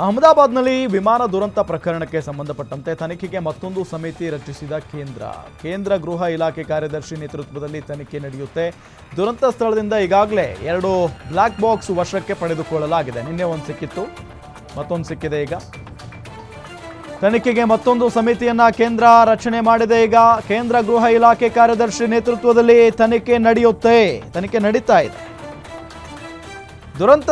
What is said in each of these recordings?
ಅಹಮದಾಬಾದ್ನಲ್ಲಿ ವಿಮಾನ ದುರಂತ ಪ್ರಕರಣಕ್ಕೆ ಸಂಬಂಧಪಟ್ಟಂತೆ ತನಿಖೆಗೆ ಮತ್ತೊಂದು ಸಮಿತಿ ರಚಿಸಿದ ಕೇಂದ್ರ ಗೃಹ ಇಲಾಖೆ ಕಾರ್ಯದರ್ಶಿ ನೇತೃತ್ವದಲ್ಲಿ ತನಿಖೆ ನಡೆಯುತ್ತೆ. ದುರಂತ ಸ್ಥಳದಿಂದ ಈಗಾಗಲೇ 2 ಬ್ಲಾಕ್ ಬಾಕ್ಸ್ ವಶಕ್ಕೆ ಪಡೆದುಕೊಳ್ಳಲಾಗಿದೆ. ನಿನ್ನೆ ಒಂದು ಸಿಕ್ಕಿತ್ತು, ಮತ್ತೊಂದು ಸಿಕ್ಕಿದೆ. ಈಗ ತನಿಖೆಗೆ ಮತ್ತೊಂದು ಸಮಿತಿಯನ್ನ ಕೇಂದ್ರ ರಚನೆ ಮಾಡಿದೆ. ಈಗ ಕೇಂದ್ರ ಗೃಹ ಇಲಾಖೆ ಕಾರ್ಯದರ್ಶಿ ನೇತೃತ್ವದಲ್ಲಿ ತನಿಖೆ ನಡೀತಾ ಇದೆ. ದುರಂತ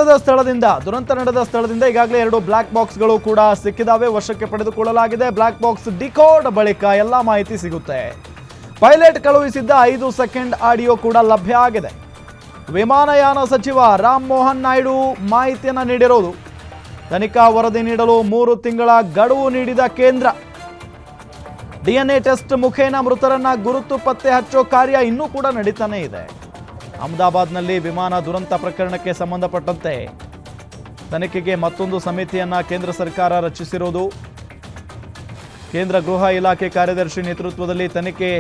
ನಡೆದ ಸ್ಥಳದಿಂದ ಈಗಾಗಲೇ 2 ಬ್ಲಾಕ್ ಬಾಕ್ಸ್ಗಳು ಕೂಡ ಸಿಕ್ಕಿದಾವೆ, ವಶಕ್ಕೆ ಪಡೆದುಕೊಳ್ಳಲಾಗಿದೆ. ಬ್ಲಾಕ್ ಬಾಕ್ಸ್ ಡಿಕೋಡ್ ಬಳಿಕ ಎಲ್ಲ ಮಾಹಿತಿ ಸಿಗುತ್ತೆ. ಪೈಲಟ್ ಕಳುಹಿಸಿದ್ದ 5 ಸೆಕೆಂಡ್ ಆಡಿಯೋ ಕೂಡ ಲಭ್ಯ ಆಗಿದೆ. ವಿಮಾನಯಾನ ಸಚಿವ ರಾಮ್ ಮೋಹನ್ ನಾಯ್ಡು ಮಾಹಿತಿಯನ್ನು ನೀಡಿರೋದು. ತನಿಖಾ ವರದಿ ನೀಡಲು 3 ತಿಂಗಳ ಗಡುವು ನೀಡಿದ ಕೇಂದ್ರ. DNA ಟೆಸ್ಟ್ ಮುಖೇನ ಮೃತರನ್ನ ಗುರುತು ಪತ್ತೆ ಹಚ್ಚೋ ಕಾರ್ಯ ಇನ್ನೂ ಕೂಡ ನಡೀತಾನೆ ಇದೆ. ಅಹಮದಾಬಾದ್ನಲ್ಲಿ ವಿಮಾನ ದುರಂತ ಪ್ರಕರಣಕ್ಕೆ ಸಂಬಂಧಪಟ್ಟಂತೆ ತನಿಖೆಗೆ ಮತ್ತೊಂದು ಸಮಿತಿಯನ್ನ ಕೇಂದ್ರ ಸರ್ಕಾರ ರಚಿಸಿರುವುದು. ಕೇಂದ್ರ ಗೃಹ ಇಲಾಖೆ ಕಾರ್ಯದರ್ಶಿ ನೇತೃತ್ವದಲ್ಲಿ ತನಿಖೆ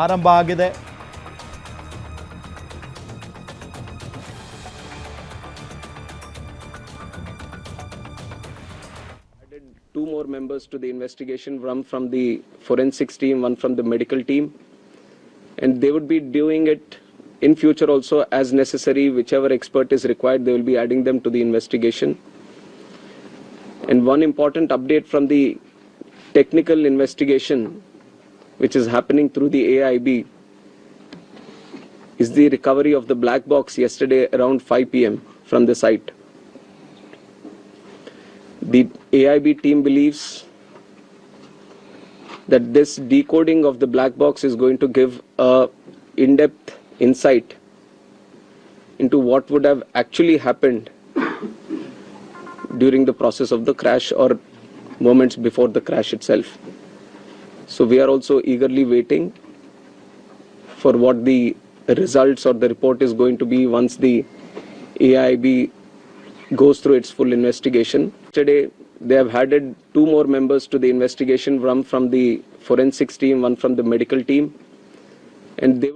ಆರಂಭ ಆಗಿದೆ. Two more members to the investigation, one from the forensics team, one from the medical team, and they would be doing it in future also as necessary. Whichever expert is required, they will be adding them to the investigation. And one important update from the technical investigation which is happening through the AIB is the recovery of the black box yesterday around 5 p.m. from the site. The AIB team believes that this decoding of the black box is going to give a in-depth insight into what would have actually happened during the process of the crash or moments before the crash itself. So we are also eagerly waiting for what the results or the report is going to be once the AIB goes through its full investigation. Today they have added 2 more members to the investigation, one from the forensics team, one from the medical team, and they